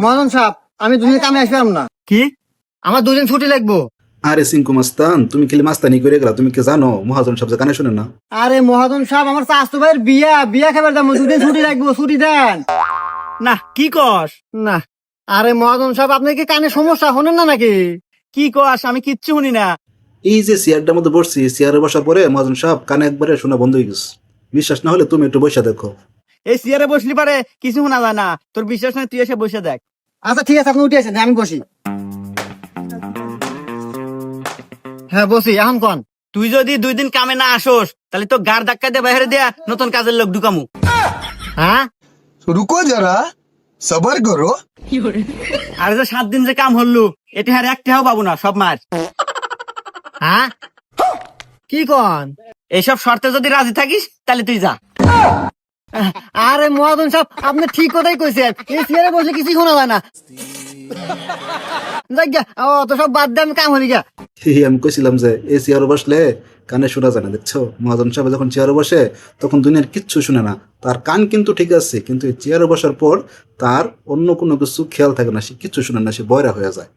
মহাজন সাহেব, আমি দুদিন কামে আসলাম না। কি? আমার দুদিন ছুটি লাগবো। আরে সিংকু মাস্তান, তুমি খালি মাস্তানি করে গেলা। তুমি কি জানো মহাজন সব কানে শুনে না? আরে মহাজন সাহেব, আমার চাচতো ভাইয়ের বিয়া খাবার যাবো, দুদিন ছুটি লাগবো, ছুটি দেন না, কি কস? না। আরে মহাজন সাহেব, আপনার কি কানে সমস্যা, শোনেন না নাকি? কি কস? আমি কিচ্ছু শুনি না। এই যে চেয়ারটার মধ্যে বসছি, চেয়ারে বসার পরে মহাজন সাহেব কানে একবারে শোনা বন্ধ হয়ে গেছে। বিশ্বাস না হলে তুমি একটু বসে দেখো। এই চেয়ারে বসলি পারে কিছু শোনা যায় না। তোর বিশ্বাস নয়, তুই এসে বসে দেখ। আচ্ছা ঠিক আছে, আপনি উঠে আসেন, আমি বসি। হ্যাঁ বসি, এখন কন। তুই যদি 2 দিন কামে না আসোস, তাহলে তো গার ধাক্কা দিয়ে বাইরে দেয়া নতুন কাজের লোক ঢুকামু। হ্যাঁ रुको जरा सबर करो। আর যে 7 দিন যে কাম হল্লু, এটা আর একটাও পাবো না, সব মার। হ্যাঁ কি কন? এইসব শর্তে যদি রাজি থাকিস, তাহলে তুই যা। আরে মহাজন সাহেব, আপনি ঠিক কথাই কইছেন, এই চেয়ারে বসলে কিছুই শোনা যায় না। যাই গা, তো সব বাদ দিয়ে আমি কাম হলি গা। আমি কইছিলাম যে এই চেয়ারে বসলে কানে শোনা যায় না। দেখছো, মহাজন সাহেব যখন চেয়ারে বসে তখন দুনিয়ার কিচ্ছু শুনে না। তার কান কিন্তু ঠিক আছে, কিন্তু এই চেয়ারে বসার পর তার অন্য কোনো কিছু খেয়াল থাকে না, সে কিচ্ছু শুনে না, সে বয়রা হয়ে যায়।